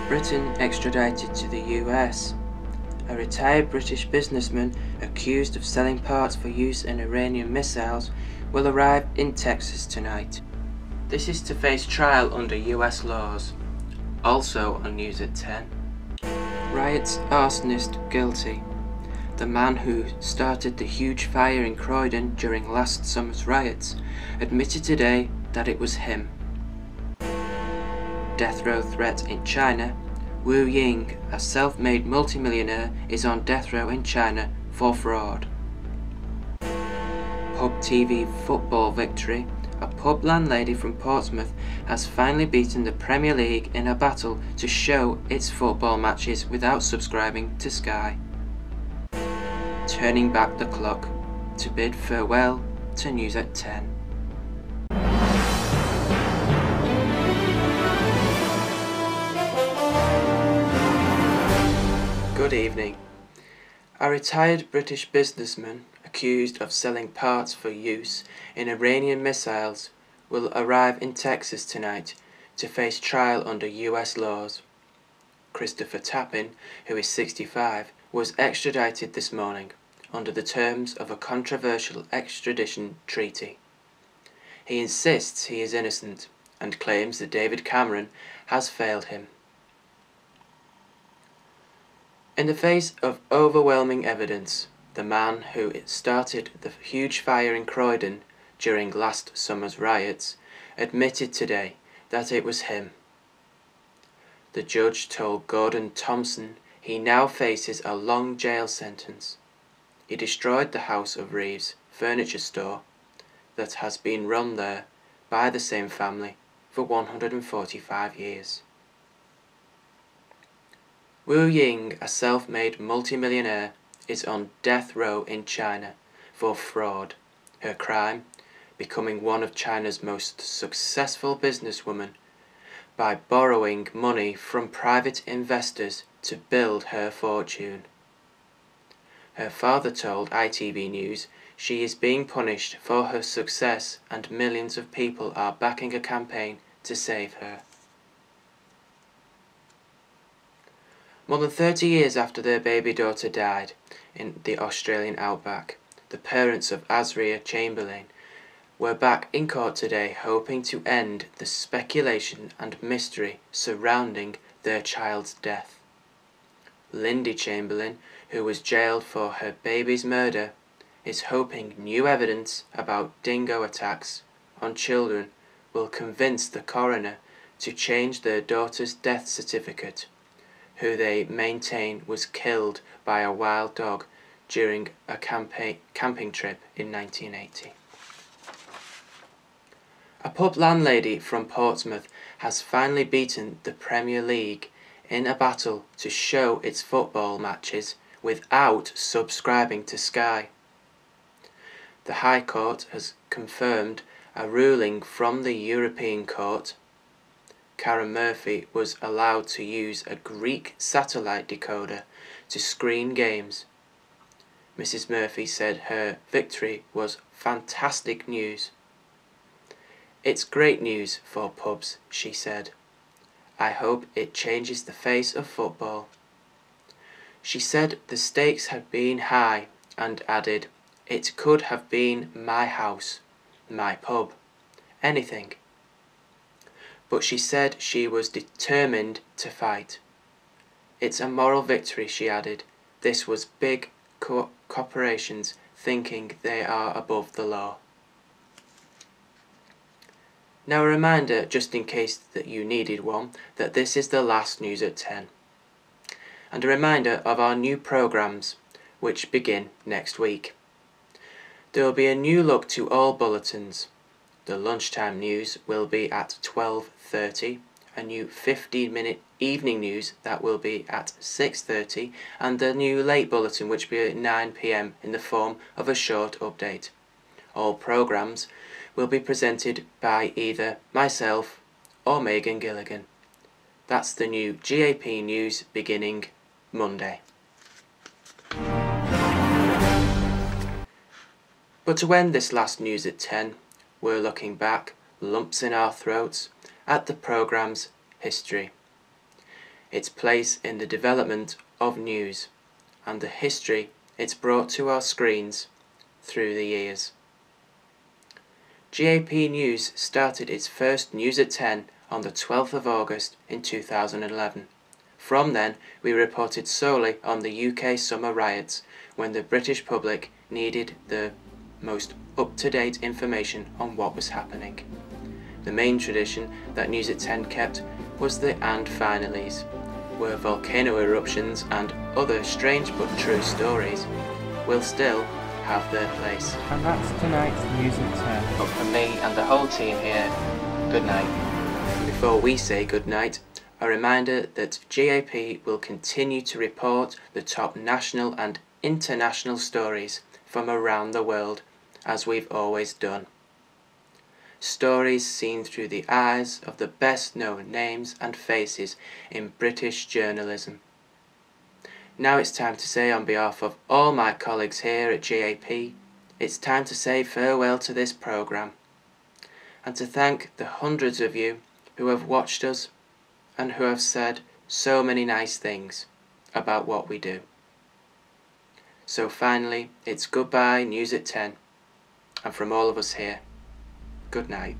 Britain extradited to the US. A retired British businessman accused of selling parts for use in Iranian missiles will arrive in Texas tonight. This is to face trial under US laws. Also on News at 10. Riots arsonist guilty. The man who started the huge fire in Croydon during last summer's riots admitted today that it was him. Death row threat in China. Wu Ying, a self-made multimillionaire, is on death row in China for fraud. Pub TV football victory. A pub landlady from Portsmouth has finally beaten the Premier League in a battle to show its football matches without subscribing to Sky. Turning back the clock to bid farewell to News at 10. Good evening. A retired British businessman accused of selling parts for use in Iranian missiles will arrive in Texas tonight to face trial under US laws. Christopher Tapin, who is 65, was extradited this morning under the terms of a controversial extradition treaty. He insists he is innocent and claims that David Cameron has failed him. In the face of overwhelming evidence, the man who started the huge fire in Croydon during last summer's riots admitted today that it was him. The judge told Gordon Thompson he now faces a long jail sentence. He destroyed the House of Reeves furniture store that has been run there by the same family for 145 years. Wu Ying, a self-made multimillionaire, is on death row in China for fraud. Her crime, becoming one of China's most successful businesswomen by borrowing money from private investors to build her fortune. Her father told ITV News she is being punished for her success and millions of people are backing a campaign to save her. More than 30 years after their baby daughter died in the Australian outback, the parents of Azria Chamberlain were back in court today hoping to end the speculation and mystery surrounding their child's death. Lindy Chamberlain, who was jailed for her baby's murder, is hoping new evidence about dingo attacks on children will convince the coroner to change their daughter's death certificate, who they maintain was killed by a wild dog during a camping trip in 1980. A pub landlady from Portsmouth has finally beaten the Premier League in a battle to show its football matches without subscribing to Sky. The High Court has confirmed a ruling from the European Court. Karen Murphy was allowed to use a Greek satellite decoder to screen games. Mrs. Murphy said her victory was fantastic news. It's great news for pubs, she said. I hope it changes the face of football. She said the stakes had been high and added, it could have been my house, my pub, anything. But she said she was determined to fight. It's a moral victory, she added. This was big corporations thinking they are above the law. Now a reminder, just in case that you needed one, that this is the last News at 10. And a reminder of our new programmes, which begin next week. There will be a new look to all bulletins. The lunchtime news will be at 12:30, a new 15-minute evening news that will be at 6:30, and the new late bulletin which will be at 9 p.m. in the form of a short update. All programmes will be presented by either myself or Megan Gilligan. That's the new GAP news beginning Monday. But to end this last News at 10, we're looking back, lumps in our throats, at the programme's history. its place in the development of news, and the history it's brought to our screens through the years. GAP News started its first News at 10 on the 12th of August in 2011. From then, we reported solely on the UK summer riots when the British public needed the most up-to-date information on what was happening. The main tradition that News at 10 kept was the And Finallys, where volcano eruptions and other strange but true stories will still have their place. And that's tonight's News at 10. But from me and the whole team here, good night. Before we say good night, a reminder that GAP will continue to report the top national and international stories from around the world, as we've always done. Stories seen through the eyes of the best known names and faces in British journalism. Now it's time to say, on behalf of all my colleagues here at GAP, it's time to say farewell to this programme, and to thank the hundreds of you who have watched us and who have said so many nice things about what we do. So finally, it's goodbye News at 10, and from all of us here, good night.